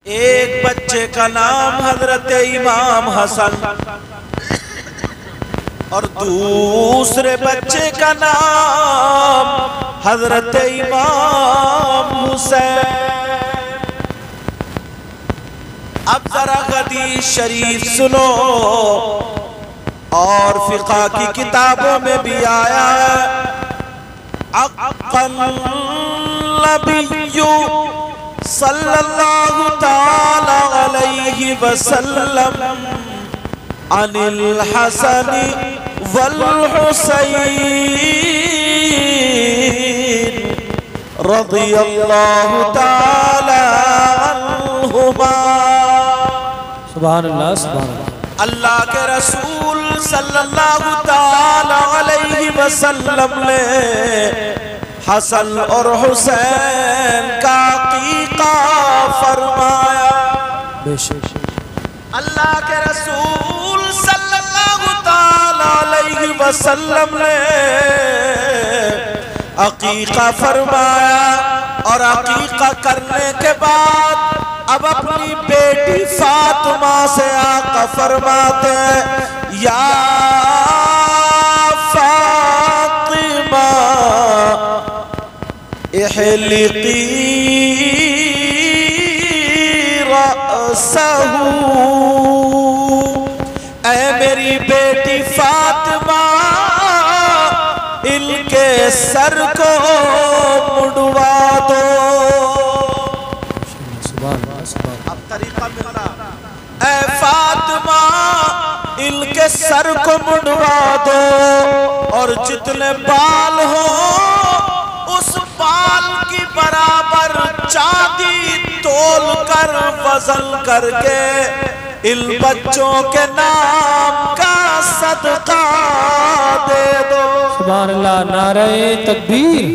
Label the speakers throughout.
Speaker 1: ایک بچے کا نام حضرت امام حسن اور دوسرے بچے کا نام حضرت امام حسین۔ اب ذرا حدیث شریف سنو، اور فقہ کی کتابوں میں بھی آیا ہے عقل نبی صلی اللہ تعالی علیہ وسلم عن الحسن والحسین رضی اللہ تعالی عنہما۔
Speaker 2: سبحان اللہ سبحان اللہ۔
Speaker 1: اللہ کے رسول صلی اللہ تعالی علیہ وسلم نے حسن اور حسین کا عقیقہ فرمایا۔
Speaker 2: بے شک
Speaker 1: اللہ کے رسول صلی اللہ تعالی علیہ وسلم نے عقیقہ فرمایا، اور عقیقہ کرنے کے بعد اب اپنی بیٹی فاطمہ سے آقا فرماتے ہیں یا فاطمہ احلقی رأسہ، اے میری بیٹی فاطمہ ان کے سر کو مڑوا دو۔ اب طریقہ ملنا، اے فاطمہ ان کے سر کو مڑوا دو، اور جتنے بال ہوں اس بال کی برابر چاندی تول کر وزن کر کے ان بچوں کے نام کا صدقہ دے دو۔
Speaker 2: سبحان اللہ۔ نعرہ تکبیر،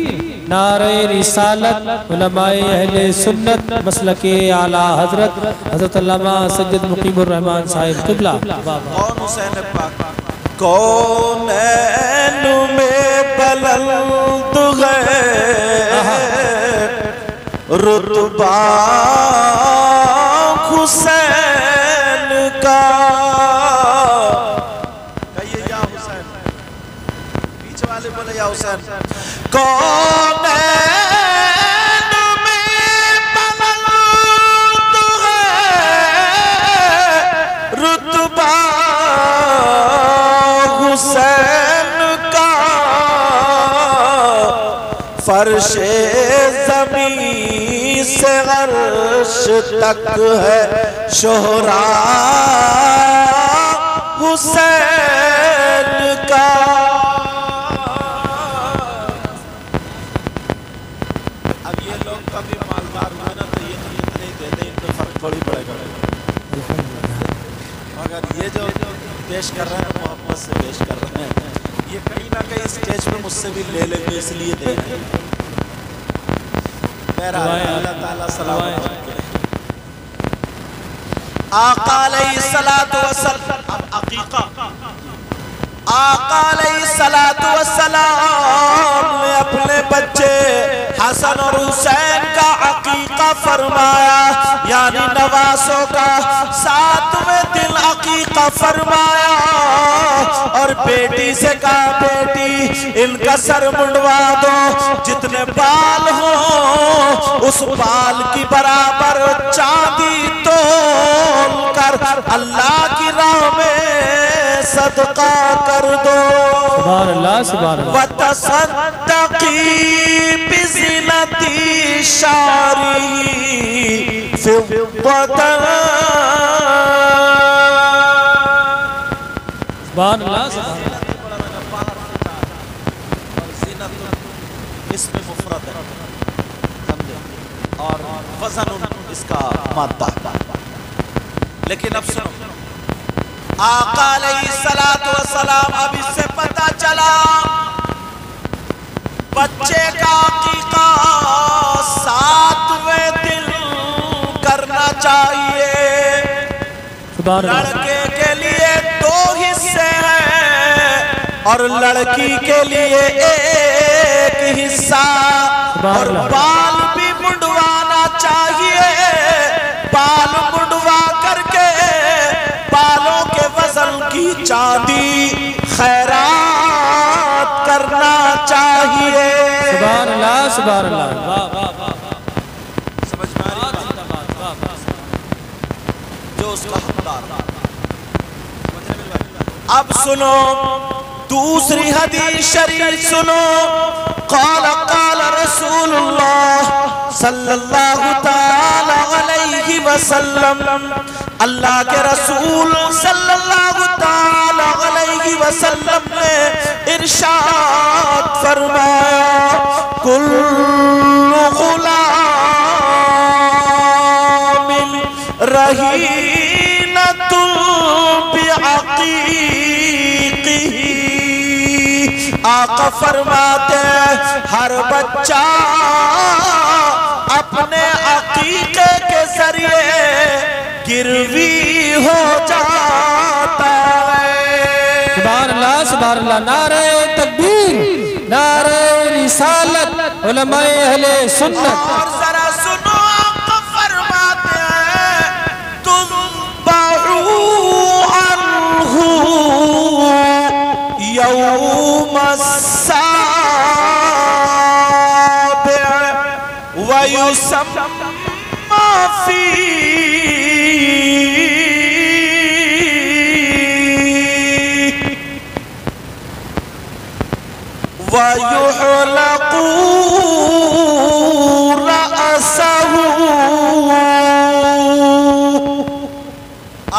Speaker 2: نعرہ رسالت، علماء اہل سنت مسلک اعلیٰ حضرت حضرت علامہ سید مقیم الرحمن صاحب قبلہ۔
Speaker 1: کون حسین پاک؟ کونین میں بلند ہے رتبہ حسین کا، کہیے یا حسین، پیچھے والے بولے یا حسین۔ کونین میں بلند ہے رتبہ حسین کا، فرش زمین سے عرش تک ہے شہرا حسین کا۔ اب یہ لوگ کبھی مالدار ہوئے نا تو یہ اتنے دے دیں، ان میں فرق تھوڑی پڑے گا، مگر یہ جو پیش کر رہے ہیں محبت سے پیش کر رہے ہیں، یہ کہیں نہ کہیں اسٹیج پہ مجھ سے بھی لے لیں گے، اس لیے دے رہے ہیں۔ اللہ تعالیٰ سلامت رکھے۔ آقا علیہ السلام، اب عقیقہ، آقا علیہ السلام نے اپنے بچے حسن اور حسین کا عقیقہ فرمایا، یعنی نواسوں کا 7ویں دن عقیقہ فرمایا، اور بیٹی سے کہا بیٹی ان کا سر منڈوا دو، جتنے بال ہوں اس بال کی برابر چاندی تول کر اللہ کی راہ میں صدقہ کر دو۔
Speaker 2: سبحان اللہ سبحان اللہ۔
Speaker 1: وَتَصَدَّقِي بِزِنَةِ شَعْرِهِ فِضَّةً۔
Speaker 2: سبحان اللہ سبحان اللہ۔
Speaker 1: اس میں مفرد ہے اور وزن اس کا مادہ، لیکن اب سنو، آقا علیہ السلام اب اس سے پتہ چلا بچے کا عقیقہ 7ویں دن کرنا چاہیے۔ لڑکے کے لیے 2 حصے ہیں اور لڑکی کے لیے 1 حصہ، اور بال بھی منڈوانا چاہیے بال مڈوا کر کے بالوں کے وزن کی چاندی خیرات کرنا چاہیے.
Speaker 2: سبحان اللہ سبحان اللہ.
Speaker 1: سمجھ میں آ رہی بات؟ جو اس کا حقدار. اب سنو دوسری حدیث شریف سنو. قال قال رسول اللہ صلی اللہ تعالی علیہ وسلم، اللہ کے رسول صلی اللہ تعالی علیہ وسلم نے ارشاد فرمایا کل غلام رہینۃ بعقیقہ. آقا فرماتے ہیں ہر بچہ اپنے عقیقے کے ذریعے گروی ہو جاتا ہے.
Speaker 2: سبحان اللہ سبحان اللہ. نعرہ تکبیر، نعرہ رسالت، علماء اہل سنت.
Speaker 1: اور ذرا سنو آقا فرماتے ہیں تُنبَعُوا عَنْهُ يَوْمَ السَّابِعِ وَيُسَمَّى فِيهِ وَيُحْلَقُ رَأْسَهُ.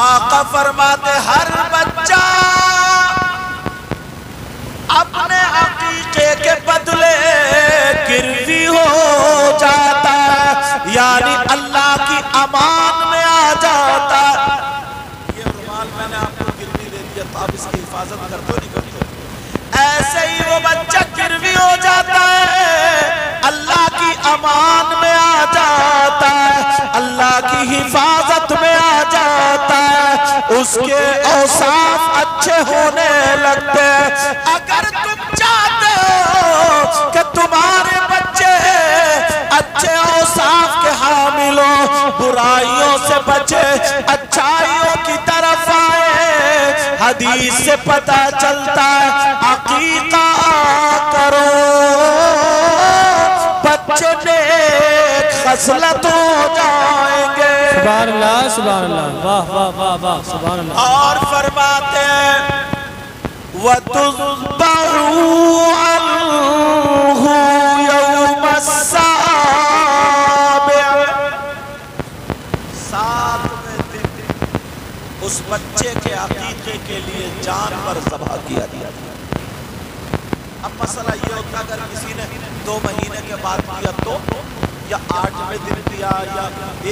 Speaker 1: آقا فرماتے ہر بچہ اپنے عقیقے کے بدلے گروی ہو جاتا ہے، یعنی اللہ کی امان میں آ جاتا ہے. یہ رومال میں نے آپ کو گروی دے دیا تو آپ اس کی حفاظت کرتے نہیں کرتے. ایسے ہی وہ بچہ گروی ہو جاتا ہے، اللہ کی امان میں آ جاتا ہے، اللہ کی حفاظت میں آ جاتا ہے، اس کے اوصاف اچھے ہونے لگتے ہیں. اگر تم چاہتے ہو کہ تمہارے بچے اچھے اوصاف کے حامل ہو، برائیوں سے بچے، اچھائیوں کی طرف آئے، حدیث سے پتہ چلتا ہے عقیقہ کرو بچے نیک خصلت ہو جائیں گے.
Speaker 2: سبحان اللہ سبحان اللہ. واہ واہ واہ واہ سبحان اللہ.
Speaker 1: اور فرماتے ہیں وَتُذْبَعُوا عَنْهُ يَوْمَ السَّابِعِ. ساتویں دن اس بچے کے عقیقے کے لیے جانور ذبح کیا دیا. اب مسئلہ یہ ہوتا اگر کسی نے 2 مہینے کے بعد کیا تو، یا 8ویں دن کیا، یا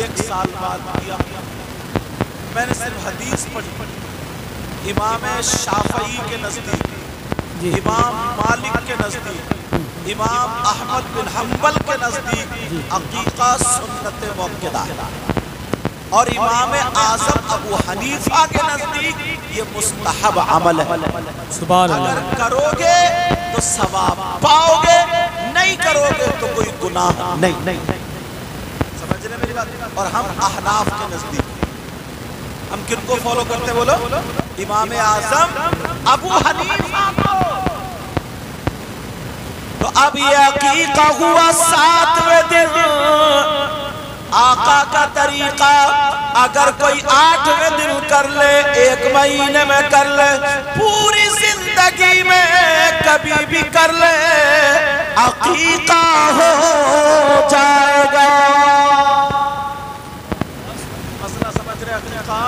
Speaker 1: 1 سال بعد کیا. میں نے صرف حدیث پڑھی. امام شافعی کے نزدیک، امام مالک کے نزدیک، امام احمد بن حنبل کے نزدیک عقیقہ سنت مؤکدہ ہے، اور امام اعظم ابو حنیفہ کے نزدیک یہ مستحب عمل ہے.
Speaker 2: سبحان اللہ.
Speaker 1: اگر کرو گے تو ثواب پاؤ گے، نہیں کرو گے تو کوئی گناہ نہیں. سمجھ رہے میری بات؟ اور ہم احناف کے نزدیک ہم کن کو فالو کرتے بولو؟ امام اعظم ابو حنیفہ کو. تو اب یہ عقیقہ ہوا 7ویں دن. آقا کا طریقہ اگر کوئی 8ویں دن کر لے، 1 مہینے میں کر لے، پوری زندگی میں کبھی بھی کر لے، عقیقہ ہو جائے گا. مسئلہ سمجھ رہے؟ عقیقہ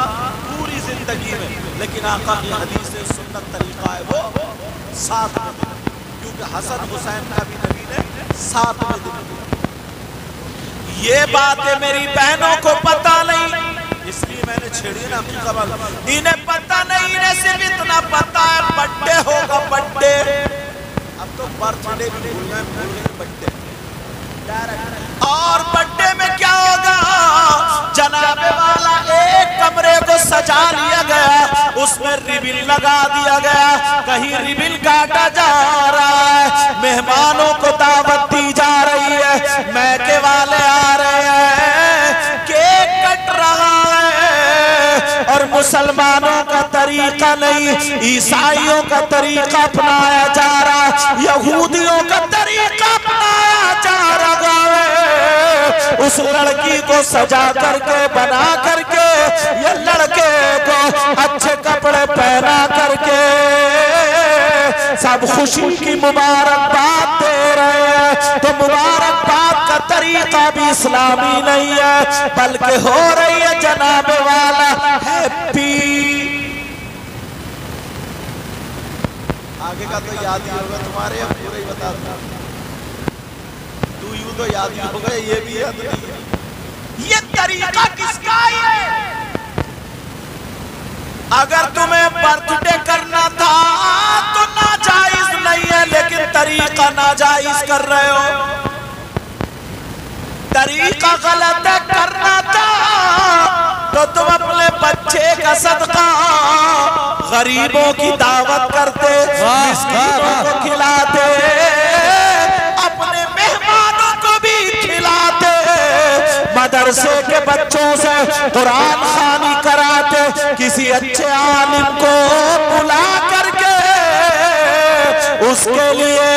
Speaker 1: پوری زندگی میں. لیکن آقا کی حدیث سنت طریقہ ہے وہ 7ویں دن، کیونکہ حسن حسین کا بھی نبی نے 7ویں دن. یہ باتیں میری بہنوں کو پتہ نہیں، اس لیے میں نے چھیڑی نا عقیقہ بات. انہیں پتہ نہیں، انہیں صرف اتنا پتہ ہے بڈے ہوگا بڈے. اب تو برتھ ڈے بھی بھول گئے بڈے. اور بڈے میں کیا ہوگا؟ جناب والا ایک کمرے کو سجا لیا گیا، اس میں ریبن لگا دیا گیا، کہیں ریبن کاٹا جا رہا ہے، مہمانوں کو دعوت دی جا رہی ہے، میکے والے آ رہے ہیں، کیک کٹ رہا مسلمانوں کا طریقہ نہیں، عیسائیوں کا طریقہ اپنایا جا رہا، یہودیوں کا طریقہ اپنایا جا رہا ہے۔ اس لڑکی کو سجا کر کے بنا کر کے، یہ لڑکے کو اچھے کپڑے پہنا کر کے سب خوشی کی مبارکباد دے رہے ہیں، تو مبارکباد کا طریقہ بھی اسلامی نہیں ہے، بلکہ ہو رہی ہے جناب والا ہیپی۔ آگے کا تو یاد ہی ہوگا تمہارے، اب پورے ہی بتا دوں، تو یوں تو یاد ہی ہوگا، یہ بھی یاد نہیں ہے۔ یہ طریقہ کس کا ہے؟ اگر تمہیں برتھ ڈے کرنا تھا تو ناجائز نہیں ہے، لیکن طریقہ ناجائز کر رہے ہو، طریقہ غلط ہے۔ کرنا تھا تو تم اپنے بچے کا صدقہ غریبوں کی دعوت کرتے، مسکینوں کو کھلاتے، اپنے مہمانوں کو بھی کھلاتے، مدرسے کے بچوں سے قرآن خوانی کراتے، کسی اچھے عالم کو بلا کر کے اس کے لیے،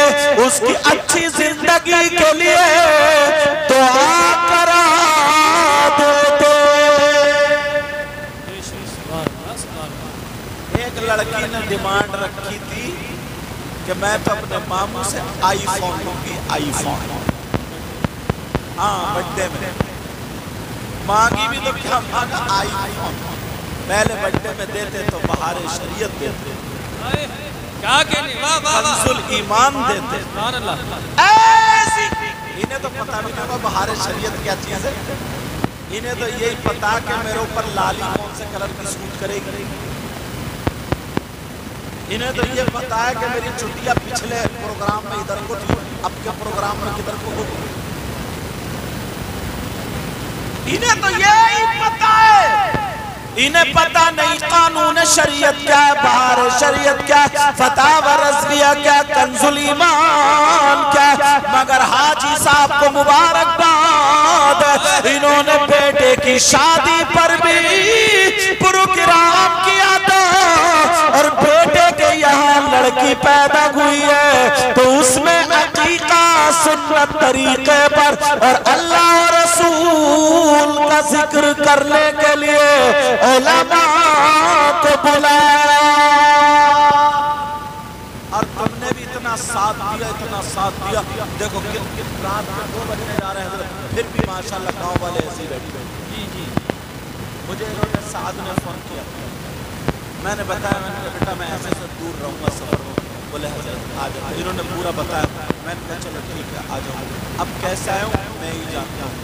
Speaker 1: اس کی اچھی زندگی کے لیے دعا کرا دیتے۔ ایک لڑکی نے ڈیمانڈ رکھی تھی کہ میں تو اپنے ماموں سے آئی فون لوں گی، آئی فون۔ ہاں بڑھتے میں مانگی بھی تو کیا مانگا؟ آئی فون۔ پہلے بڑھتے میں دیتے تو بہار شریعت دیتے، کنز الایمان دیتے، ایسی انہیں تو پتہ بھی نہیں ہوگا بہار شریعت کیا چیز ہے، انہیں تو یہی پتا کہ میرے اوپر لالی کون سے کلر کی سوٹ کرے گی، انہیں تو یہ پتا ہے کہ میری چھٹیاں پچھلے پروگرام میں ادھر کو تھی، اب کے پروگرام میں کدھر کو ہوگی، انہیں تو یہی پتا ہے۔ انہیں پتا نہیں قانون شریعت کیا ہے، بہار شریعت کیا ہے، فتاوی رضویہ کیا، کنز الایمان کیا ہے، مگر حاجی صاحب کو مبارکباد، انہوں نے بیٹے کی شادی پر بھی پروگرام کیا تھا، اور بیٹے کے یہاں لڑکی پیدا ہوئی ہے تو اس میں عقیقہ سنت طریقے پر اور اللہ اور رسول کا ذکر کرنے کے لیے علماء کو بلایا، اور تم نے بھی اتنا ساتھ دیا، اتنا ساتھ دیا۔ دیکھو رات میں 2 بجنے جا رہے ہیں، پھر بھی ماشاءاللہ گاؤں والے ایسے بیٹھے۔ جی مجھے انہوں نے سعد نے فون کیا، میں نے بتایا، میں نے کہا بیٹا میں ایسے سے دور رہوں گا سفر میں، بولے حضرت آ جاؤ، انہوں نے پورا بتایا، میں نے کہا چلو ٹھیک ہے آ جاؤں، اب کیسے آیا ہوں میں ہی جانتا ہوں،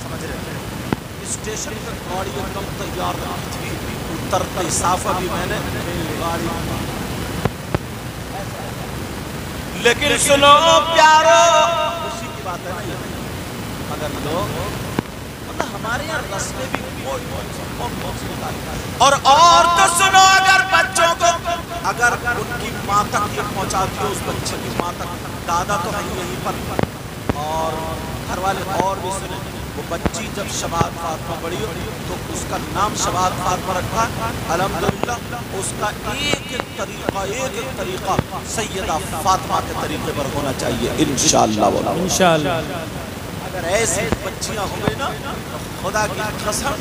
Speaker 1: سمجھ رہے ہیں۔ اسٹیشن پر گاڑی ایک دم تیار رکھی تھی، اترتے صافہ بھی میں نے گاڑی، لیکن سنو پیارو، خوشی کی بات ہے نا یہ، مگر لوگ ہمارے یہاں رسمیں بھی اور تو سنو، اگر بچوں کو اگر ان کی ماں تک یہ پہنچاتی ہو، اس بچے کی ماں تک، دادا تو ہے یہیں پر، اور گھر والے اور بھی سنیں، وہ بچی جب شبات فاطمہ بڑی ہو تو اس کا نام شبات فاطمہ رکھا، الحمدللہ اس کا ایک ایک طریقہ سیدہ فاطمہ کے طریقے پر ہونا چاہیے انشاءاللہ۔ انشاءاللہ اگر ایسی بچیاں ہوئے نا خدا کی قسم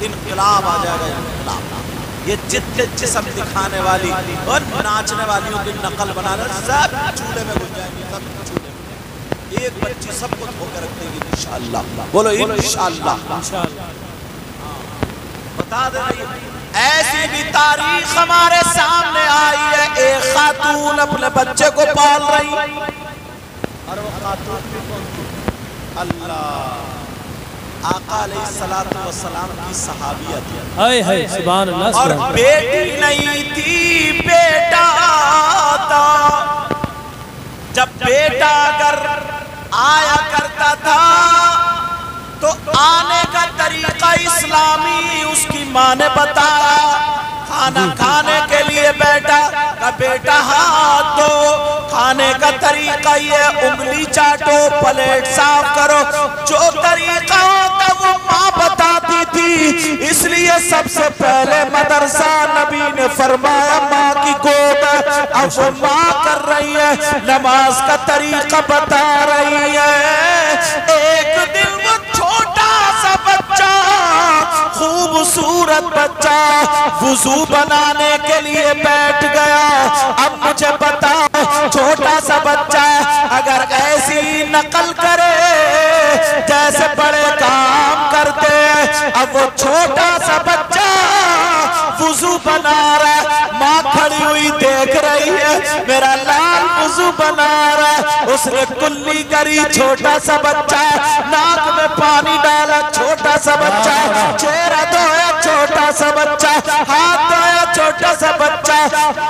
Speaker 1: انقلاب آ جائے گا، انقلاب۔ یہ جتنے جسم دکھانے والی اور ناچنے والیوں کی نقل بنانا سب چولہے میں گھس جائیں گی، سب چولہے میں، ایک بچی سب کو دھو کے رکھ دے گی انشاءاللہ، بولو انشاءاللہ۔ بتا دیں ایسی بھی تاریخ ہمارے سامنے آئی ہے، ایک خاتون اپنے بچے کو پال رہی، اور وہ خاتون بھی کون تھی؟ اللہ آقا علیہ السلام کی صحابیہ تھی،
Speaker 2: سبحان اللہ،
Speaker 1: اور بیٹی نہیں تھی بیٹا تھا۔ جب بیٹا اگر آیا کرتا تھا تو آنے کا طریقہ اسلامی اس کی ماں نے بتایا، کھانا کھانے کے لیے بیٹا کا بیٹا ہاتھ دو، کھانے کا طریقہ یہ انگلی چاٹو، پلیٹ صاف کرو، جو طریقہ ہوتا وہ ماں بتاتی تھی۔ اس لیے سب سے پہلے مدرسہ نبی نے فرمایا ماں کی گود ہے. اب وہ ماں کر رہی ہے, نماز کا طریقہ بتا رہی ہے. ایک دن وہ چھوٹا سا بچہ, خوبصورت بچہ, وضو بنانے کے لیے بیٹھ گیا. اب مجھے بتاؤ, چھوٹا سا بچہ اگر ایسی نقل کرے جیسے بڑے کام کرتے, اب وہ چھوٹا سا بچہ وضو بنا رہا ہے, ماں کھڑی ہوئی دیکھ رہی ہے, میرا لال وضو بنا رہا ہے. اس نے کلی کری, چھوٹا سا بچہ, ناک میں پانی ڈالا, چھوٹا سا بچہ, چہرہ دھویا, چھوٹا سا بچہ, ہاتھ دھویا, چھوٹا سا بچہ.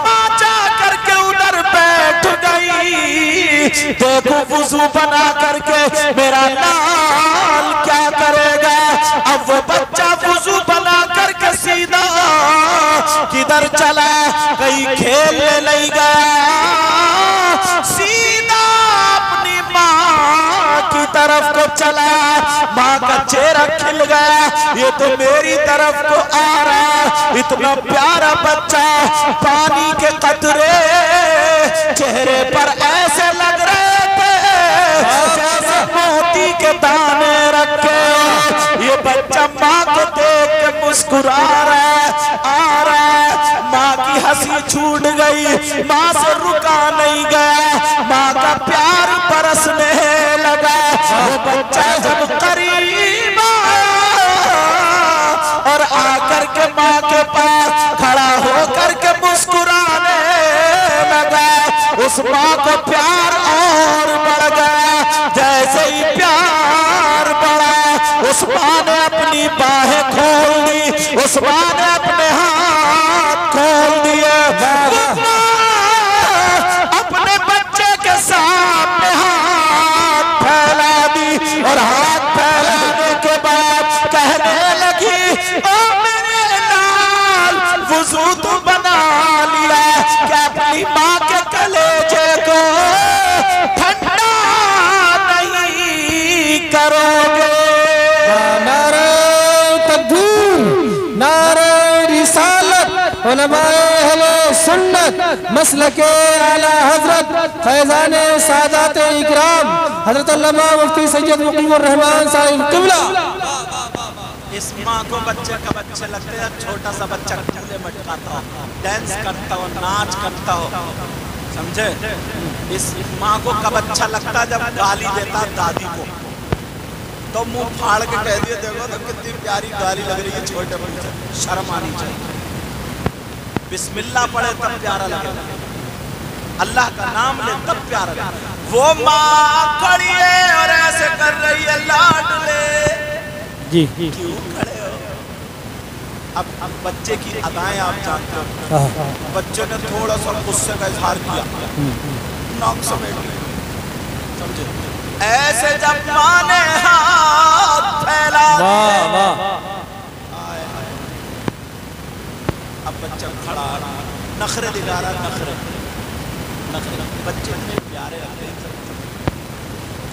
Speaker 1: ماں جا کر کے ادھر بیٹھ گئی, دیکھو وضو بنا کر کے میرا لال کیا کرے گا. اب وہ بچہ وضو بنا کر کے سیدھا کدھر چلا, کہیں کھیلنے نہیں گیا, سیدھا اپنی ماں کی طرف کو چلا. ماں کا چہرہ کھل گیا, یہ تو میری طرف کو آ رہا, اتنا پیارا بچہ. پانی کے قطرے چہرے پر ایسے لگ رہے تھے جیسے موتی کے دانے رکھے. یہ بچہ ماں کو دیکھ کے مسکرا رہا ہے, آ رہا ہے. ماں کی ہنسی چھوٹ گئی, ماں سے رکا نہیں گیا, ماں کا پیار برسنے لگا. وہ بچہ جب قریب آیا اور آ کر کے ماں کے پاس کھڑا ہو کر کے مسکرانے لگا, اس ماں کو پیار اور بڑھ گیا. جیسے ہی پیار بڑھا, اس ماں نے اپنی باہیں کھول دی, اس ماں نے اپنے ہاتھ کھول دیے. اپنے بچے کے سامنے ہاتھ پھیلا دی, اور ہاتھ پھیلانے کے بعد کہنے لگی, او میرے لال وضو تو بنا لیا, کہ اپنی ماں کے کلیجے کو ٹھنڈا نہیں کرو گے.
Speaker 2: نعرہ تکبیر, نعرہ رسالت, علماء اہل سنت مسلک اعلیٰ حضرت فیضان سادات اکرام حضرت علامہ مفتی سید مقیم الرحمن صاحب قبلہ.
Speaker 1: اس ماں کو بچے کا بچے لگتے ہیں, چھوٹا سا بچہ کھلے مٹکاتا ہو, ڈینس کرتا ہو, ناچ کرتا ہو, سمجھے. اس ماں کو کب اچھا لگتا جب گالی دیتا دادی کو, تو منہ پھاڑ کے کہہ دیا, دیکھو تو کتنی پیاری گالی لگ رہی ہے چھوٹے بچے, شرم آنی چاہیے. بسم اللہ پڑھے تب پیارا لگے, اللہ کا نام لے تب پیارا لگے. وہ ماں کھڑی ہے اور ایسے کر رہی ہے, لاڈلے
Speaker 2: جی
Speaker 1: کیوں کھڑے ہو. اب بچے کی ادائیں آپ جانتے ہو, بچے نے تھوڑا سا غصے کا اظہار کیا, ناک سمیٹ لی, سمجھے. ایسے جب ماں نے ہاتھ پھیلا دیے, اب بچہ کھڑا نخرے دکھا رہا, نخرے بچے اتنے پیارے لگتے ہیں.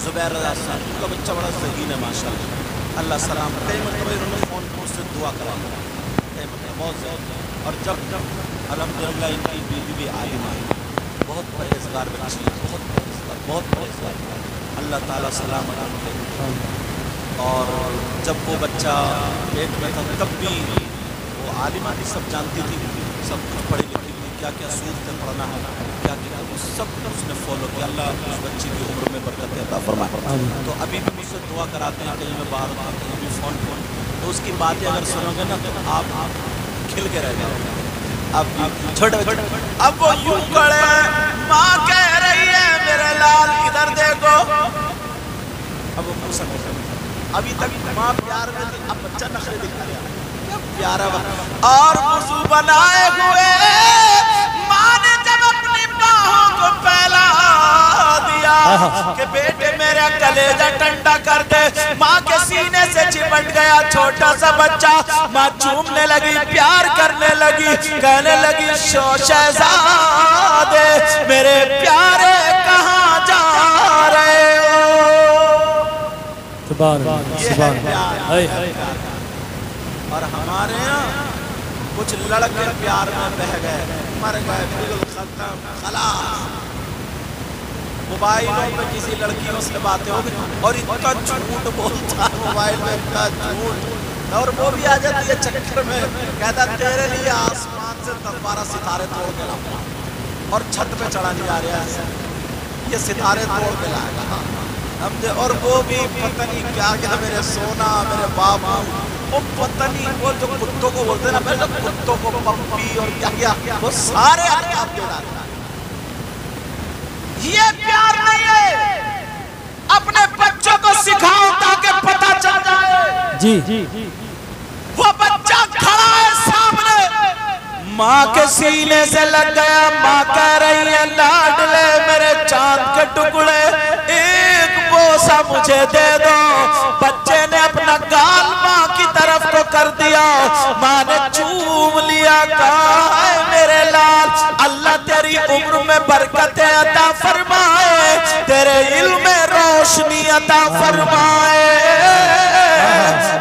Speaker 1: زبیر رضا صاحب ان کا بچہ بڑا ذہین ہے ماشاءاللہ, اللہ سلام. کئی مرتبہ انہوں نے فون پر سے دعا کرائی, کئی مرتبہ بہت زیادہ. اور جب الحمدللہ ان کی بیوی بھی عالم آئی, بہت پرہیزگار بچی, بہت پرہیزگار, اللہ تعالیٰ سلامت رکھے. اور جب وہ بچہ پیٹ میں تھا تب بھی وہ عالمہ بھی سب جانتی تھی, سب کچھ پڑھی لکھی تھی, کیا کیا صورتیں پڑھنا ہے, کیا کیا سب اس نے فالو کیا. اللہ اس بچی کی عمر میں برکت عطا فرمائے. تو ابھی بھی مجھ سے دعا کراتے ہیں, کہیں میں باہر ہوتا ہوں, کہیں بھی فون, تو اس کی باتیں اگر سنو گے نا تو آپ کھل کے رہ جاؤ گے. اب چھوٹے اب وہ یوں کھڑے, ماں کہہ رہی ہے میرے لال ادھر دیکھو. اب وہ پوچھا, ابھی تک ماں پیار میں تھی, اب بچہ نخرے دکھا رہا ہے, پیارا وقت. اور وضو بنائے ہوئے ماں نے جب اپنی باہوں کو پھیلا دیا کہ بیٹے میرا کلیجہ ٹھنڈا کر دے, ماں کے سینے سے چپٹ گیا چھوٹا سا بچہ. ماں چومنے لگی, پیار کرنے لگی, کہنے لگی شہزادے میرے پیارے کہاں جا رہے ہو.
Speaker 2: سبحان اللہ, سبحان اللہ.
Speaker 1: اور ہمارے یہاں کچھ لڑکے پیار میں بہ گئے، مر گئے، بالکل ختم، خلاص۔ موبائلوں پہ کسی لڑکیوں سے باتیں ہو گئی اور اتنا جھوٹ بولتا ہے موبائل میں، اتنا جھوٹ، اور وہ بھی آ جاتی ہے چکر میں، کہتا تیرے لیے آسمان سے 10-12 ستارے توڑ کے لاؤں اور چھت پہ چڑھا نہیں آ رہا ہے، یہ ستارے توڑ کے لائے گا سمجھے۔ اور وہ بھی پتہ نہیں کیا کیا، میرے سونا، میرے بابا، وہ پتہ نہیں، وہ جو کتوں کو بولتے ہیں نا پہلے، کتوں کو پپی اور کیا کیا، وہ سارے آپ کے ڈالتے ہیں۔ یہ پیار نہیں ہے، اپنے بچوں کو سکھاؤ تاکہ پتہ چل جائے۔
Speaker 2: جی
Speaker 1: وہ بچہ کھڑا ہے سامنے، ماں کے سینے سے لگ گیا، ماں کہہ رہی ہے لاڈلے میرے چاند کے ٹکڑے ایک بوسہ مجھے دے دو۔ بچے نے اپنا گال ماں کی طرف کو کر دیا، ماں نے چوم لیا، کہا اے میرے لال اللہ تیری عمر میں برکتیں عطا فرمائے، تیرے علم میں روشنی عطا فرمائے۔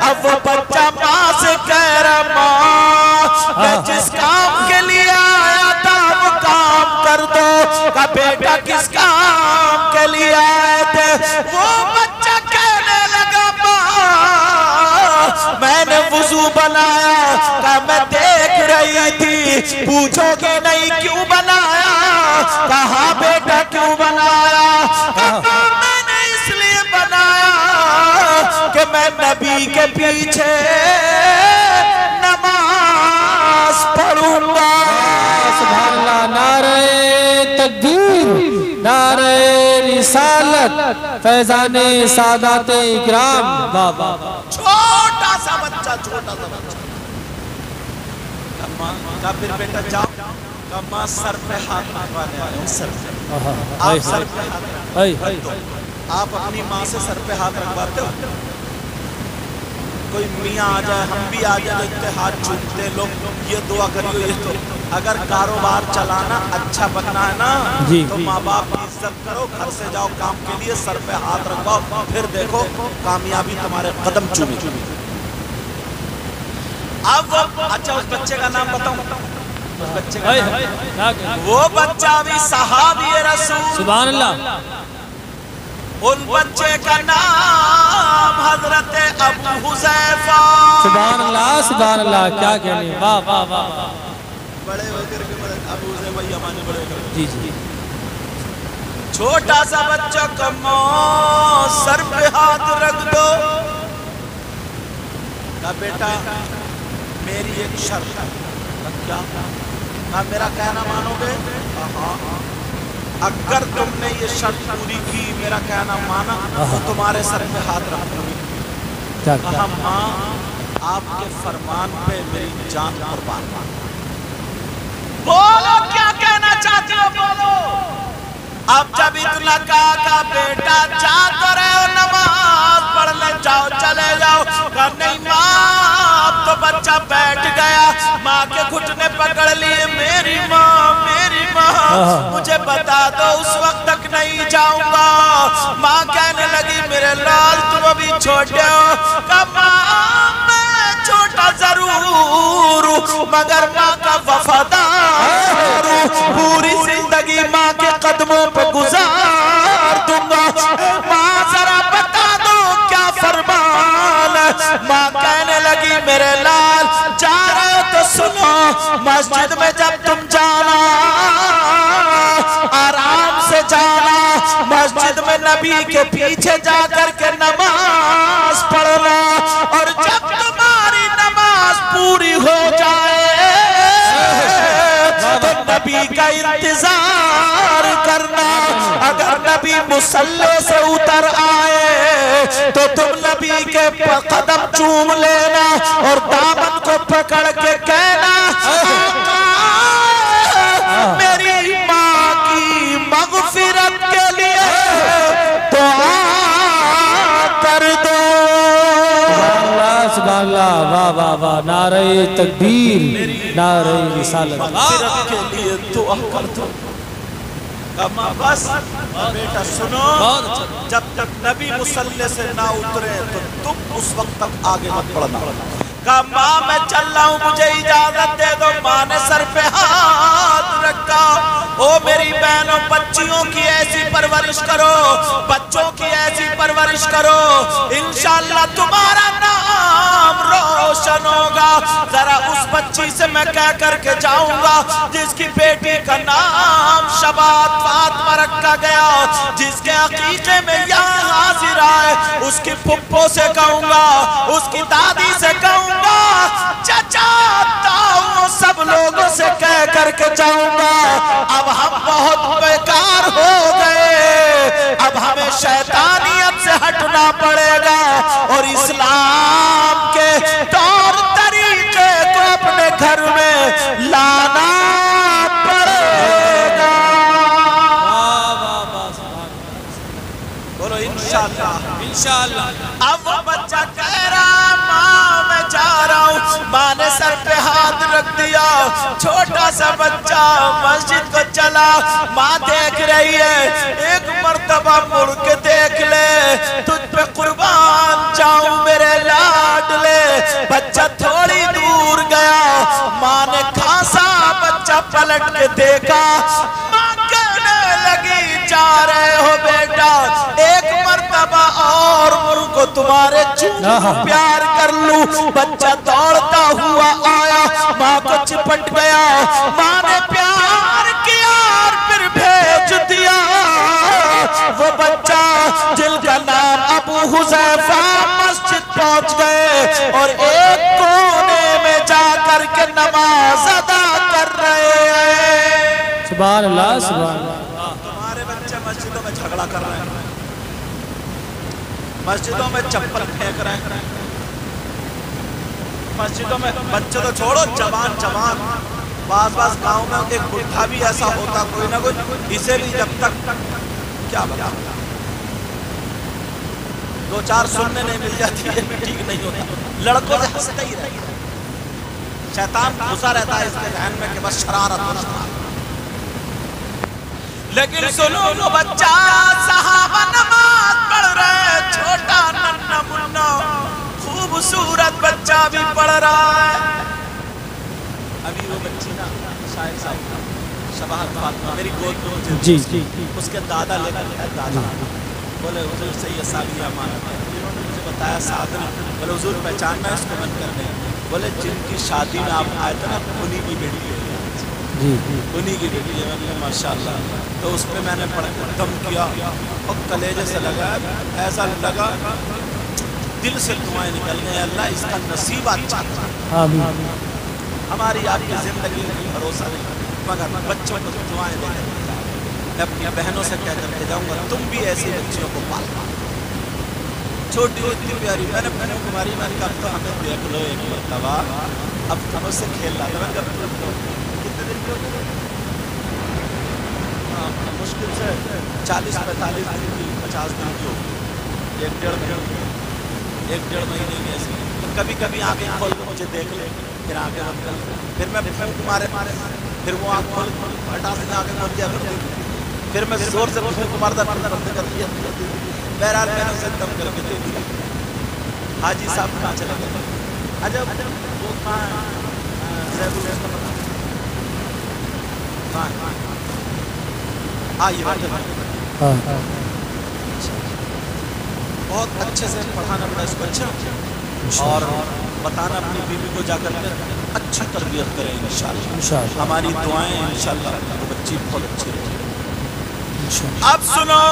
Speaker 1: اب وہ بچہ ماں سے کہہ رہا ماں میں جس کام کے لیے آیا تھا وہ کام کر دو۔ کہا بیٹا کس کام کے لیے آئے تھے؟ وہ بچہ کہنے لگا ماں میں نے وضو بنایا۔ کہا میں دیکھ رہی تھی، پوچھو گے نہیں کیوں بنایا؟ کہا بیٹا کیوں بنایا؟ کہا میں نے اس لیے بنایا کہ میں نبی کے پیچھے نماز پڑھوں گا۔
Speaker 2: سبحان اللہ، نعرہ تکبیر، نعرہ رسالت، فیضان سادات اکرام۔ بابا
Speaker 1: چھوٹا سا بچہ، کہا پھر بیٹا جاؤ، کہا ماں سر پہ ہاتھ رکھوانے آئے ہوں، سر پہ آپ سر پہ ہاتھ رکھ دو۔ آپ اپنی ماں سے سر پہ ہاتھ رکھواتے ہو؟ کوئی میاں آ جائے، ہم بھی آ جائے، اتنے ہاتھ چھوٹتے لوگ، یہ دعا کریو، یہ تو اگر کاروبار چلانا اچھا بننا ہے نا تو ماں باپ کی عزت کرو، گھر سے جاؤ کام کے لیے سر پہ ہاتھ رکھواؤ، پھر دیکھو کامیابی تمہارے قدم چومے گی۔ اب اچھا اس بچے کا نام بتاؤں، اس بچے کا نام، وہ بچہ بھی صحابی رسول،
Speaker 2: سبحان اللہ،
Speaker 1: ان بچے کا نام حضرت ابو حذیفہ۔
Speaker 2: سبحان اللہ، سبحان اللہ، کیا کہنے، واہ واہ واہ،
Speaker 1: بڑے وزیر کے مدد ابو حذیفہ یمانی بڑے وزیر،
Speaker 2: جی جی،
Speaker 1: چھوٹا سا بچہ کماں سر پہ ہاتھ رکھ دو۔ کہا بیٹا میری ایک شرط ہے۔ کیا؟ کہا میرا کہنا مانو گے؟ ہاں، اگر تم نے یہ شرط پوری کی، میرا کہنا مانا، تو تمہارے سر پہ ہاتھ رکھ دوں گی۔ کہا ماں آپ کے فرمان پہ میری جان قربان۔ بولو کیا کہنا چاہتے ہو، بولو۔ اب جب اتنا کہا بیٹا جا تو رہے ہو نماز پڑھنے، جاؤ چلے جاؤ۔ کہا نہیں ماں، اب تو بچہ بیٹھ گیا، ماں کے گھٹنے پکڑ لیے، میری ماں، میری ماں مجھے بتا دو، اس وقت تک نہیں جاؤں گا۔ ماں کہنے لگی میرے لال تم ابھی چھوٹے ہو۔ کہا ماں میں چھوٹا ضرور مگر ماں کا وفادار ہوں، پوری زندگی ماں کے قدموں پہ گزار دوں گا۔ ماں ذرا بتا دو کیا فرمان ہے؟ ماں کہنے لگی میرے لال جا رہے ہو تو سنو، مسجد میں جب تم جانا آرام سے جانا، مسجد میں نبی کے پیچھے جا کر کے نماز پڑھنا، اور جب تمہاری نماز پوری ہو جائے تو نبی کا انتظار کرنا۔ اگر نبی مصلی سے اتر آئے تو تم نبی کے قدم چوم لینا اور دامن کو پکڑ کے کہنا میری ماں کی مغفرت کے لیے دعا کر دو۔
Speaker 2: سبحان اللہ، واہ واہ واہ، نعرہ تکبیر، نعرہ رسالت،
Speaker 1: مغفرت کے لیے دعا کر دو۔ کہا بس بیٹا سنو، جب تک نبی مصلی سے نہ اترے تو تم اس وقت تک آگے مت پڑھنا۔ کہا ماں میں چل رہا ہوں مجھے اجازت دے دو. ماں نے سر پہ ہاتھ رکھا. او میری بہنوں بچیوں کی ایسی پرورش کرو, بچوں کی ایسی پرورش کرو, انشاءاللہ تمہارا نام روشن ہوگا. ذرا اس بچی سے میں کہہ کر کے جاؤں گا جس کی بیٹی کا نام شبات فاطمہ رکھا گیا, جس کے عقیقے میں یہاں حاضر آئے, اس کی پھپھو سے کہوں گا, اس کی دادی سے کہوں گا, چچا تاؤں سب لوگوں سے کہہ کر کے جاؤں گا. اب ہم بہت بیکار ہو گئے, اب ہمیں شیطانیت سے ہٹنا پڑے گا اور اسلام کے طور طریقے کو اپنے گھر میں لانا پڑے گا. بولو انشاءاللہ. انشاءاللہ. اب وہ بچہ کہہ رہا ماں میں جا رہا ہوں. ماں نے سر پہ ہاتھ رکھ دیا. چھوٹا سا بچہ مسجد کو چلا. ماں دیکھ رہی ہے, ایک مرتبہ مڑ کے دیکھ لے, تجھ پہ قربان جاؤں میرے لاڈلے. بچہ تھوڑی دور گیا, ماں نے کھانسا, بچہ پلٹ کے دیکھا. ماں کہنے لگی جا رہے ہو بیٹا, ایک مرتبہ اور مڑ کو تمہارے چونوں پیار کر لوں. بچہ دوڑتا ہوا آیا, ماں کو چپٹ گیا. ماں نے پیار کیا اور پھر بھیج دیا. وہ بچہ جن کا نام ابو حذیفہ مسجد پہنچ گئے اور ایک کونے میں جا کر کے نماز ادا کر رہے ہیں.
Speaker 2: سبحان اللہ سبحان اللہ.
Speaker 1: تمہارے بچے مسجدوں میں جھگڑا کر رہے ہیں, مسجدوں میں چپل پھینک رہے ہیں, مسجدوں میں بچے تو چھوڑو, جوان بعض گاؤں میں ایک بڑھا بھی ایسا ہوتا کوئی نہ کوئی, اسے بھی جب تک کیا بتا دو چار سننے نہیں مل جاتی ہے ٹھیک نہیں ہوتا. لڑکوں سے ہنستا ہی رہتا ہے, شیطان گھسا رہتا ہے اس کے ذہن میں کہ بس شرارت ہو شرارت. لیکن سنو, وہ بچہ صحابہ نماز پڑھ رہے, چھوٹا ننھا منا خوبصورت بچہ بھی پڑھ رہا ہے. ابھی وہ بچی نا شاید شباہت فاطمہ میری گود میں
Speaker 2: جی,
Speaker 1: اس کے دادا لے کر ہے. دادا بولے حضور سے یہ سالیہ مانتا ہے. انہوں نے مجھے بتایا سادن. بولے حضور پہچاننا ہے اس کو من کرنے. بولے جن کی شادی میں آپ آئے تھے نا انہی کی بیٹی ہے, انہی کی بیٹی ہے. میں نے ماشاءاللہ. تو اس پہ میں نے پڑھ کر دم کیا اور کلیجے سے لگا, ایسا لگا دل سے دعائیں نکل گئے, اللہ اس کا نصیب اچھا تھا. ہماری آپ کی زندگی میں بھروسہ نہیں, مگر بچوں کو دعائیں دے کر میں اپنی بہنوں سے کہہ کر کے جاؤں گا تم بھی ایسی بچیوں کو پالنا. چھوٹی اتنی پیاری. میں نے بہنوں کو ماری, میں نے کہا تو ہمیں دیکھ لو ایک مرتبہ, اب ہم اس سے کھیل رہا تھا. میں کتنے دن کی ہوتے مشکل سے 40-45 دن کی 50 دن کی ہوگی, ایک ڈیڑھ مہینے کی ایسی. کبھی کبھی آنکھیں کھول کے مجھے دیکھ لے, پھر آنکھیں بند کر لے, پھر میں پھونک مارے, پھر وہ آنکھ کھول ہٹا سے آنکھیں کھول دیا, پھر میں زور سے پھونک مارتا, پھر بند کر دیا. بہرحال میں نے اسے دم کر کے دے دی. حاجی صاحب کہاں چلے گئے؟ عجب وہ کہاں ہے زیب الرحمن کا پتہ کہاں ہے؟ یہ بات بہت اچھے سے پڑھانا پڑا اس کو, اچھا, اور بتانا اپنی بیوی کو جا کر کے اچھی تربیت کریں انشاءاللہ. ہماری دعائیں انشاءاللہ وہ بچی بہت اچھی رہے. اب سنو,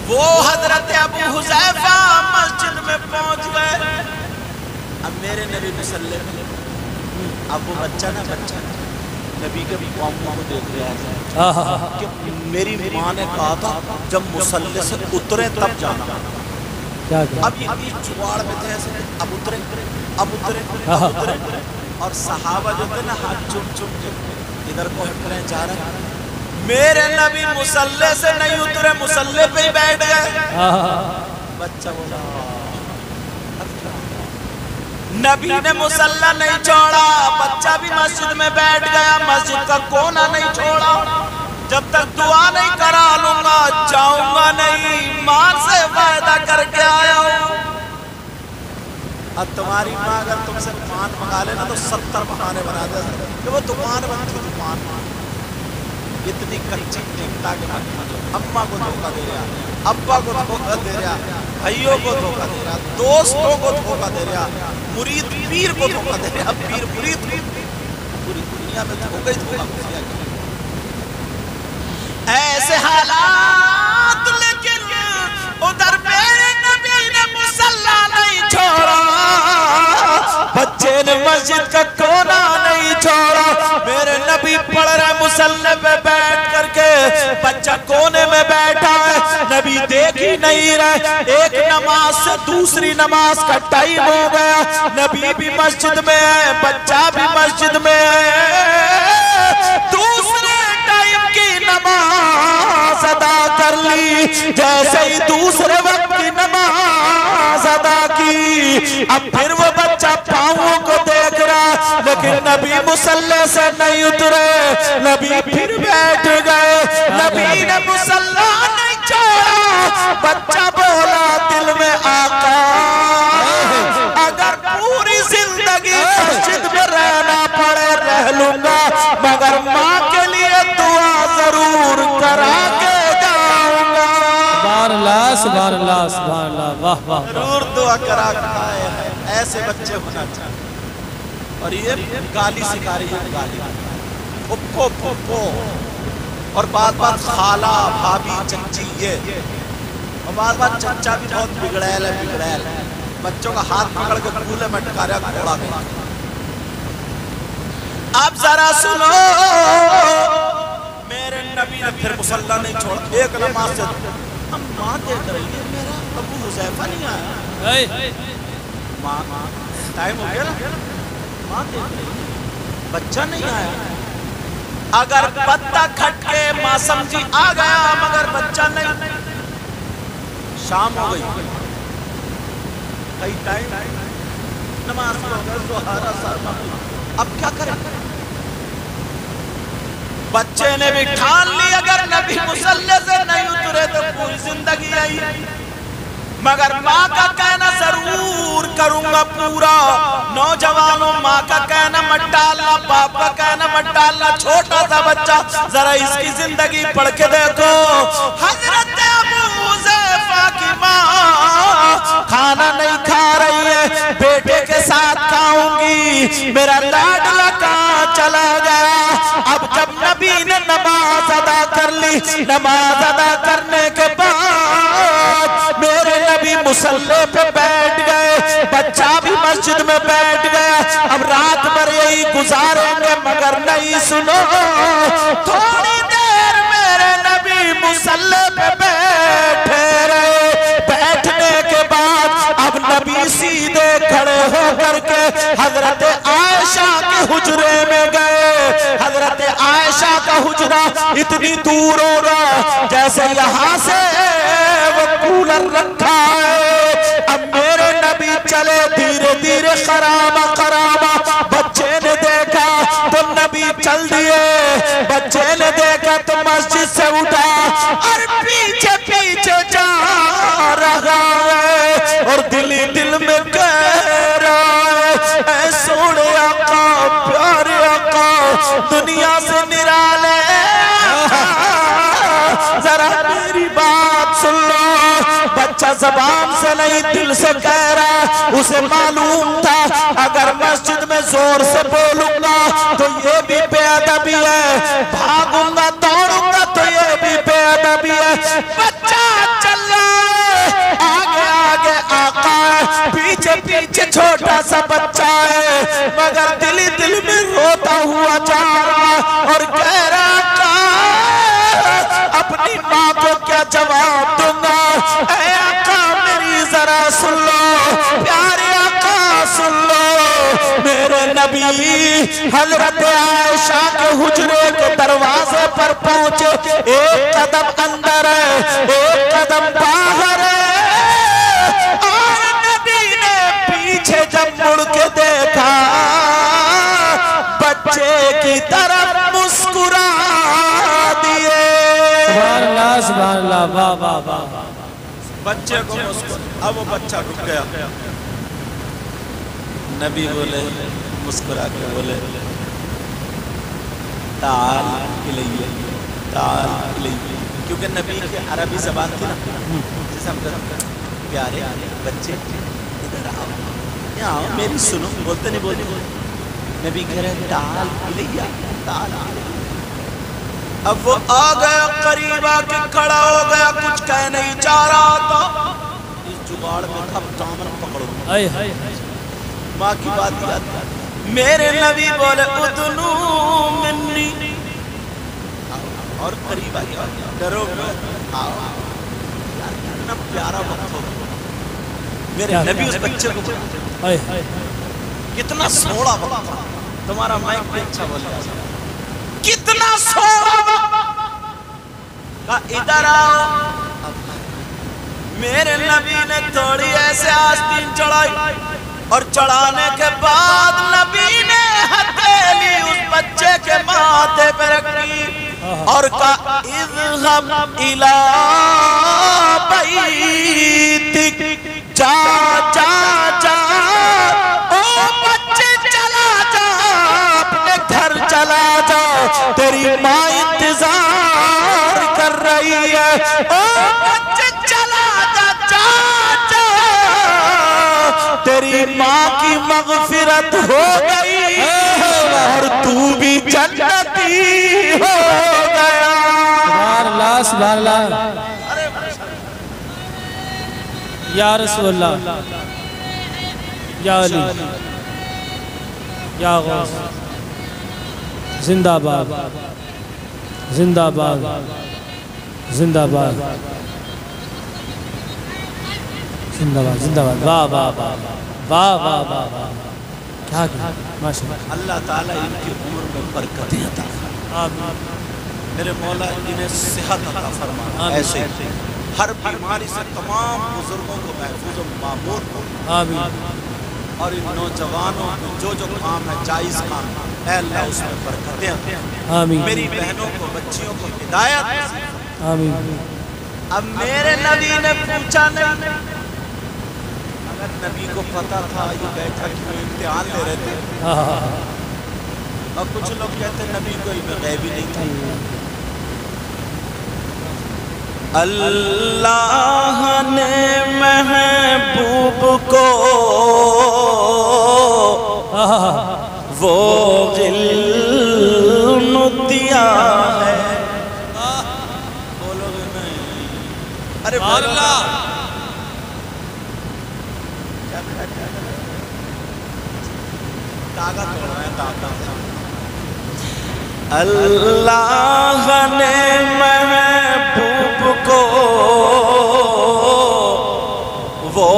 Speaker 1: وہ حضرت ابو حذیفہ مسجد میں پہنچ گئے. اب میرے نبی مصلی, اب وہ بچہ نا بچہ نبی کے قوموں کو دیکھ رہا ہے کہ میری ماں نے کہا تھا جب مصلی سے اترے تب جانا. اب یہ چواڑ میں تھے ایسے, اب اترے, اور صحابہ جو تھے نا ہاتھ چم کے ادھر کو ہٹ رہے جا رہے ہیں. میرے نبی مصلی سے نہیں اترے, مصلی پہ ہی بیٹھ گئے. بچہ بولا نبی نے مصلی نہیں چھوڑا, بچہ بھی مسجد میں بیٹھ گیا, مسجد کا کونا نہیں چھوڑا. جب تک دعا نہیں کرا لوں گا جاؤں گا نہیں, ماں سے وعدہ کر کے آیا ہوں. اب تمہاری ماں اگر تم سے پان منگا لینا تو 70 بہانے بنا دے کہ وہ دکان بند کی دکان اتنی کچی نکتا کہ اماں کو دھوکہ دے رہا، ابا کو دھوکہ دے رہا، بھائیوں کو دھوکہ دے رہا، دوستوں کو دھوکہ دے رہا، مرید پیر کو دھوکہ دے رہا، پیر مرید پوری دنیا میں دھوکہ ہی دھوکہ کیا گیا۔ ایسے حالات لیکن ادھر میرے نبی نے مصلی نہیں چھوڑا، بچے نے مسجد کا کونا نہیں چھوڑا، میرے نبی پڑھ رہے مصلی پہ بیٹھ کر کے، بچہ کونے میں بیٹھا ہے، نبی دیکھ ہی نہیں رہے، ایک نماز سے دوسری نماز کا ٹائم ہو گیا، نبی بھی مسجد میں ہے، بچہ بھی مسجد میں ہے، دوسرے ٹائم کی نماز ادا کر لی، جیسے ہی دوسرے وقت کی نماز ادا کی، اب پھر وہ بچہ پاؤں کو دیکھ رہا، لیکن نبی مصلی سے نہیں اترے، نبی پھر بیٹھ گئے، نبی نے مصلی نہیں چھوڑا، بچہ بولا دل میں آقا اگر پوری زندگی مسجد میں رہنا پڑے رہ لوں گا، مگر ماں کے لیے دعا ضرور کرا کے جاؤں گا۔
Speaker 2: سبحان اللہ سبحان اللہ سبحان اللہ، واہ واہ،
Speaker 1: ضرور دعا کرا کے آئے ہیں، ایسے بچے ہونا چاہیے۔ اور یہ گالی سکھا رہی ہے، گالی پھپھو پھپھو، اور بات بات خالہ بھابی چچی، یہ اور بات بات چچا بھی بہت بگڑیل ہے، بگڑیل بچوں کا ہاتھ پکڑ کے کولے میں ٹکا رہا گھوڑا گیا۔ اب ذرا سنو، میرے نبی نے پھر مصلی نہیں چھوڑا، ایک نماز سے ہم ماں دیکھ رہی ہے، میرا ابو حذیفہ نہیں آیا، ماں ٹائم ہو گیا نا، ماں دیکھ رہی ہے بچہ نہیں آیا، اگر پتہ کھٹ کے ماں سمجھی آ گیا مگر بچہ نہیں، شام ہو گئی، کئی ٹائم نماز ہو گیا، ظہر اثر مغرب، اب کیا کریں؟ بچے نے بھی ٹھان لی اگر نبی مصلی سے نہیں اترے تو پوری زندگی آئی، مگر ماں کا کہنا ضرور کروں گا پورا۔ نوجوانوں ماں کا کہنا مت ڈالنا، باپ کا کہنا مت ڈالنا، چھوٹا سا بچہ ذرا اس کی زندگی پڑھ کے دیکھو، حضرت ابو حذیفہ کی ماں کھانا نہیں کھا رہی ہے، بیٹے کے ساتھ کھاؤں گی، میرا لاڈلا کہاں چلا گیا؟ اب جب نبی نے نماز ادا کر لی، نماز ادا کرنے کے بعد میرے نبی مصلی پہ بیٹھ گئے، بچہ بھی مسجد میں بیٹھ گیا، اب رات بھر یہی گزاریں گے مگر نہیں، سنو تھوڑی دیر میرے نبی مصلی پہ بیٹھے رہے، بیٹھنے کے بعد اب نبی سیدھے کھڑے ہو کر کے حضرت عائشہ کے حجرے میں گئے، حضرت عائشہ کا حجرہ اتنی دور ہوگا جیسے یہاں سے وہ کولر رکھا ہے، اب میرے نبی چلے دھیرے دھیرے قرابہ قرابہ، بچے نے دیکھا تو نبی چل دیے، بچے نے دیکھا تو مسجد سے اٹھا اور پیچھے پیچھے جا رہا ہے، اور دل ہی دل میں کہہ رہا ہے اے سونے آقا پیارے آقا دنیا سے نرالے ذرا میری بات سن لو۔ بچہ زبان سے نہیں دل سے کہہ رہا، اسے معلوم تھا اگر مسجد میں زور سے بولوں گا تو یہ بھی بے ادبی ہے، بھاگوں گا دوڑوں گا تو یہ بھی بے ادبی ہے، بچہ چل رہا ہے، آگے آگے آقا ہے، پیچھے پیچھے چھوٹا سا بچہ ہے، مگر دل ہی دل میں روتا ہوا جا رہا اور کہہ رہا اپنی ماں کو کیا جواب دوں گا؟ اے آقا میری ذرا سن لو، پیارے آقا سن لو، میرے نبی حضرت عائشہ کے حجرے کے دروازے پر پہنچے، ایک قدم اندر ہے ایک قدم باہر ہے، اور نبی نے پیچھے جب مڑ کے دیکھا بچے کی طرف مسکرا دیے،
Speaker 2: سبحان اللہ سبحان اللہ، واہ واہ واہ،
Speaker 1: بچے کو مسکر، اب وہ بچہ رک گیا، نبی بولے مسکرا کے بولے تعال الیہ تعال الیہ، کیونکہ نبی کی عربی زبان تھی نا، جیسے ہم کہتے پیارے بچے ادھر آؤ، یہاں آؤ میری سنو، بولتے نہیں بولتے، نبی کہہ رہے ہیں تعال الیہ تعال الیہ۔ اب وہ آ گیا قریب آ کے کھڑا ہو گیا، کچھ کہہ نہیں چاہ رہا تھا، اس جگاڑ میں تھا دامن پکڑو، ماں کی بات یاد، میرے نبی بولے ادنو منی، اور قریب آیا، ڈرو مت، آؤ، کتنا پیارا وقت ہو، میرے نبی اس بچے کو بولے کتنا سوڑا وقت، تمہارا مائک بھی اچھا بولے، کتنا سوڑا وقت، کہا ادھر آؤ، میرے نبی نے تھوڑی ایسے آستین چڑھائی، اور چڑھانے کے بعد نبی نے ہتھیلی اس بچے کے ماتھے پہ رکھی اور کہا اذهب الى بیتک، جا جا جا او بچے چلا جا، اپنے گھر چلا جا، تیری ماں انتظار کر رہی ہے، او بچے چلا جا جا جا، تیری ماں کی مغفرت ہو گئی اور تو بھی جنتی ہو گیا۔
Speaker 2: سبحان اللہ سبحان اللہ، یا رسول اللہ، یا علی، یا غوث، زندہ باد زندہ باد زندہ باد زندہ باد زندہ باد، واہ واہ واہ واہ واہ واہ واہ، کیا کیا ماشاءاللہ،
Speaker 1: اللہ تعالیٰ ان کی عمر میں برکتیں عطا فرمائے،
Speaker 2: آمین،
Speaker 1: میرے مولا انہیں صحت عطا فرمائے، ایسے ہر بیماری سے تمام بزرگوں کو محفوظ و معمور کو،
Speaker 2: آمین،
Speaker 1: اور ان نوجوانوں کو جو کام ہے جائز کام، اے اللہ اس میں برکتیں عطا،
Speaker 2: آمین،
Speaker 1: میری بہنوں کو بچیوں کو ہدایت،
Speaker 2: آمین۔
Speaker 1: اب میرے نبی نے پوچھا نہیں، اگر نبی کو پتا تھا یہ بیٹھا کیوں امتحان لے رہے تھے، اور کچھ لوگ کہتے ہیں نبی کو علم غیبی نہیں تھا، اللہ نے محبوب کو وہ علم دیا ہے، بولو گے نہیں، ارے بولو اللہ، داغا توڑ رہے ہیں داغا، اللہ نے محبوب کو وہ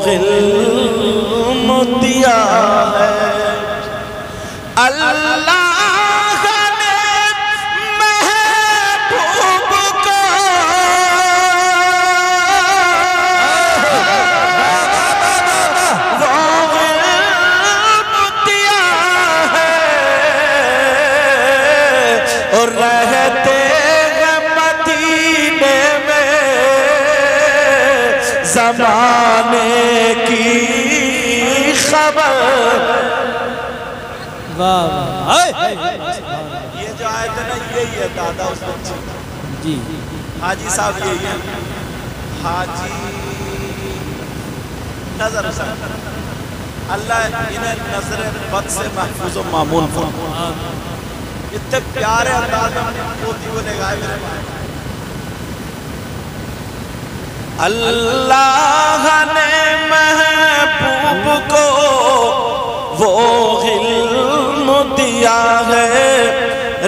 Speaker 1: علم دیا ہے، اللہ نے محبوب کو وہ علم دیا ہے، اور رہتے ہیں مدینے میں زمانے کی خبر، یہ جو آیت ہے نا یہی ہے دادا اس بچے
Speaker 2: جی،
Speaker 1: حاجی صاحب یہی ہے، حاجی نظر حسین، اللہ انہیں نظر بد سے محفوظ و معمول فرمائے، اتنے پیارے انداز میں اپنی پوتی کو لے گائے میرے بھائی، اللہ نے محبوب کو وہ علم دیا ہے،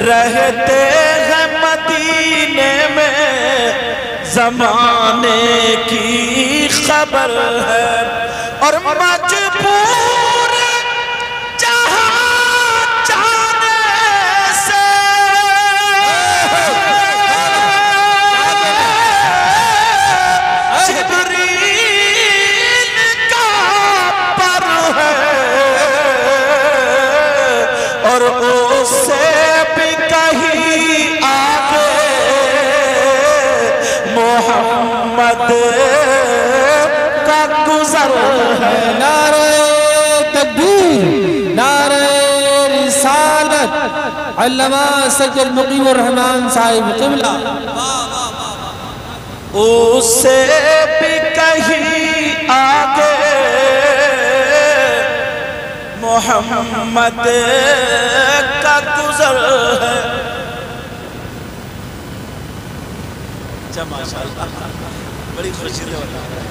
Speaker 1: رہتے ہیں مدینے میں زمانے کی خبر ہے، اور مجبور جہاں جانے سے جبریل کا پر ہے، اور اس سے بھی کہیں آگے محمد کا گزر ہے،
Speaker 2: نعرہ تکبیر۔ علامہ سید مقیم الرحمان صاحب قبلہ
Speaker 1: اس سے بھی کہیں آگے محمد کا گزر ہے. اچھا ماشاءاللہ بڑی خوشی سے بتا رہا ہے.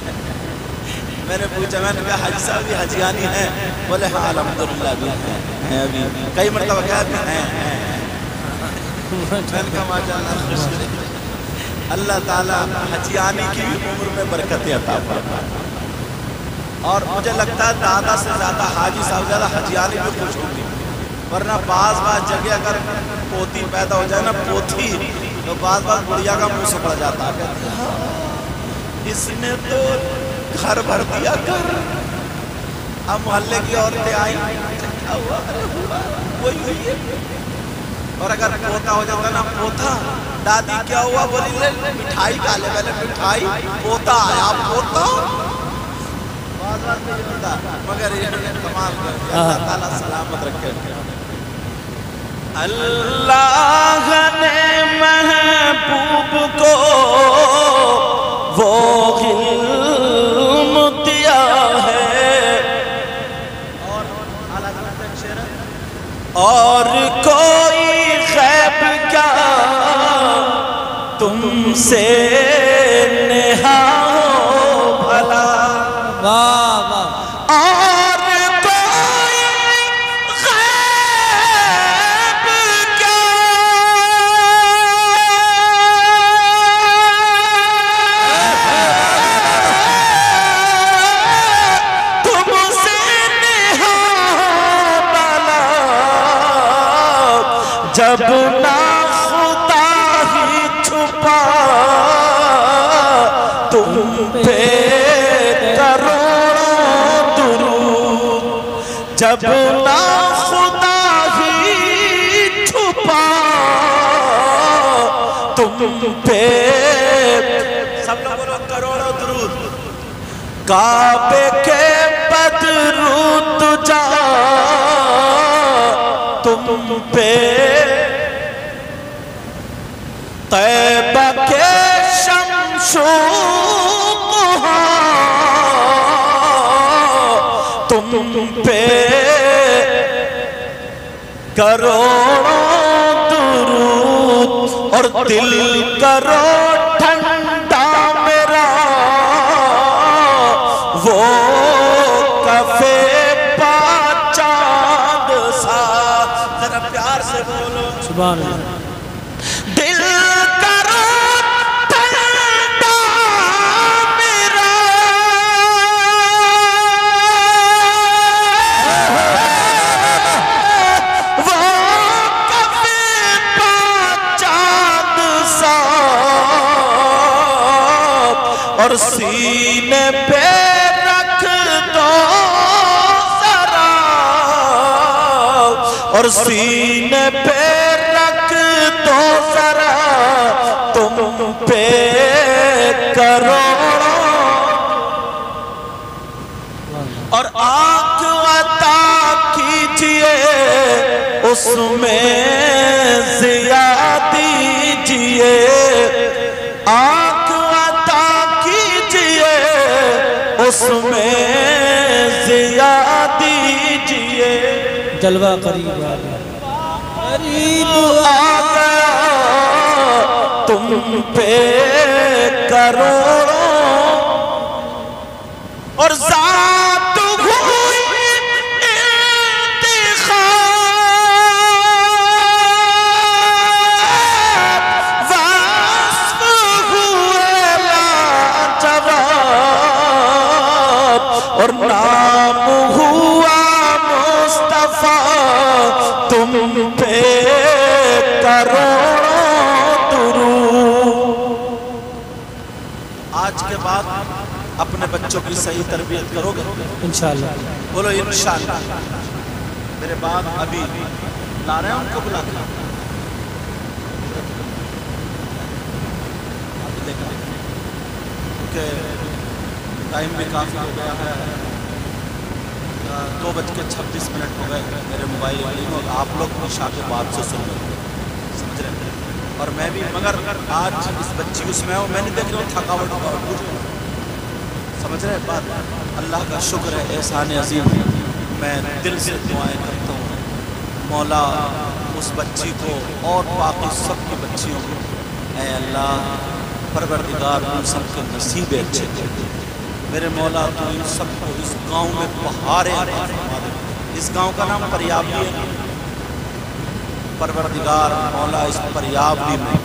Speaker 1: میں نے پوچھا میں نے کہا حاجی صاحب بھی حجیانی ہیں؟ بولے ہاں الحمدللہ بھی ہیں ابھی کئی مرتبہ کہا بھی ہیں. میں نے کہا ماشاءاللہ خوشی ہے. اللہ تعالیٰ حجیانی کی عمر میں برکت عطا فرمائے. اور مجھے لگتا ہے دادا سے زیادہ حاجی صاحب زیادہ حجیانی بھی خوش ہوگی. ورنہ بعض جگہ اگر پوتی پیدا ہو جائے نا پوتھی تو بعض بڑھیا کا منہ سکڑ جاتا ہے. اس نے تو گھر بھر دیا گھر. اب محلے کی عورتیں آئیں کیا ہوا وہی ہوئی ہے. اور اگر پوتا ہو جاتا نا پوتا دادی کیا ہوا بولی لے مٹھائی کھا لے. پہلے مٹھائی پوتا آیا پوتا مگر یہ کمال کر اللہ تعالیٰ سلامت رکھے. اللہ نے محبوب کو وہ علم دیا ہے اور کوئی غیب کیا تم سے نہا ہو بھلا.
Speaker 2: واہ واہ
Speaker 1: اور کوئی غیب کیا تم سے نہا بھلا جب نہ خدا ہی چھپا تم پہ جب نہ خدا ہی چھپا تم پہ سب لوگ بولو کروڑوں درود. کعبے کے بدرود جا تم پہ طیبہ کے شمشو تم پہ کروڑوں درود اور دل کرو ٹھنڈا میرا وہ کفے پا چاند سا. ذرا پیار سے بولو
Speaker 2: سبحان اللہ.
Speaker 1: دل کرو ٹھنڈا میرا اور سینے پہ رکھ دو ذرا اور سینے پہ رکھ دو ذرا تم پہ کروڑوں اور آنکھ عطا کیجئے اس میں ضیا دیجئے. آنکھ عطا کیجئے اس میں ضیا دیجئے.
Speaker 2: جلوہ قریب آ گیا قریب
Speaker 1: آ گیا تم پہ کروڑوں اور ذات ہوئی انتخاب وصف ہوئے لاجواب اور نام ہوا مصطفیٰ تم پہ کروڑوں درود. آج کے بعد اپنے بچوں کی صحیح تربیت کرو گے
Speaker 2: انشاءاللہ.
Speaker 1: بولو انشاءاللہ. میرے بعد ابھی لا رہے ہیں ان کو بلا کر کیونکہ ٹائم بھی کافی ہو گیا ہے. 2:26 ہو گئے میرے موبائل والی میں، اور آپ لوگ عشاء کے بعد سے سن رہے ہیں، سمجھ رہے ہیں، اور میں بھی، مگر آج اس بچی اس میں ہوں، میں نہیں دیکھ رہا ہوں تھکاوٹ کچھ، سمجھ رہے ہیں بات. اللہ کا شکر ہے، احسان عظیم ہے. میں دل سے دعائیں کرتا ہوں مولا اس بچی کو اور باقی سب کی بچیوں کو، اے اللہ پروردگار ان سب کے نصیب اچھے دے. میرے مولا تو ان سب کو اس گاؤں میں بہارے عطا فرما دے. اس گاؤں کا نام پریابلی ہے. پروردگار مولا اس پریابلی میں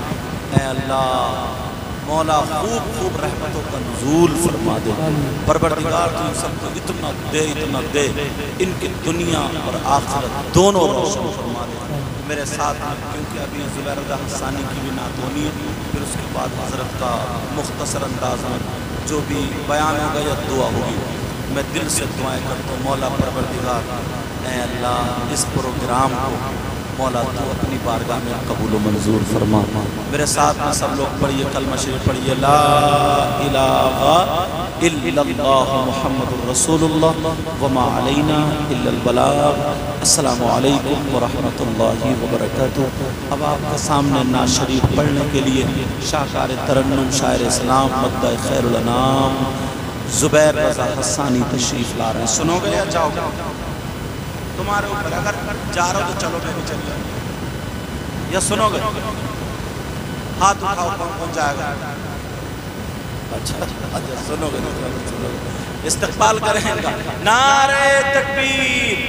Speaker 1: اے اللہ مولا خوب رحمتوں کا نزول فرما دے. پروردگار تو ان سب کو اتنا دے ان کی دنیا اور آخرت دونوں روشن فرما دے. میرے ساتھ میں کیونکہ ابھی زبیر رضا حسانی کی بھی نعت ہونی ہے، پھر اس کے بعد حضرت کا مختصر انداز میں جو بھی بیان ہوگا یا دعا ہوگی، میں دل سے دعائیں کرتا ہوں مولا پروردگار اے اللہ اس پروگرام کو مولا تو اپنی بارگاہ میں قبول و منظور فرما. میرے ساتھ میں سب لوگ پڑھیے کلمہ شریف پڑھیے، لا الہ الا اللہ محمد الرسول اللہ وما علینا الا البلاغ. السلام علیکم ورحمۃ اللہ وبرکاتہ. اب آپ کے سامنے نعت شریف پڑھنے کے لیے شاہکار ترنم شاعر اسلام مدعا خیر الانام زبیر رضا حسانی تشریف لا رہے ہیں. سنو گے یا جاؤ گے؟ تمہارے اوپر، اگر جا رہا ہو تو چلو میں بھی چل جاؤں، یا سنو گے؟ ہاتھ اٹھاؤ کون جائے گا؟ اچھا سنو گے، استقبال کریں گا. نعرہ تکبیر،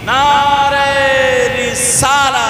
Speaker 1: نعرہ رسالہ.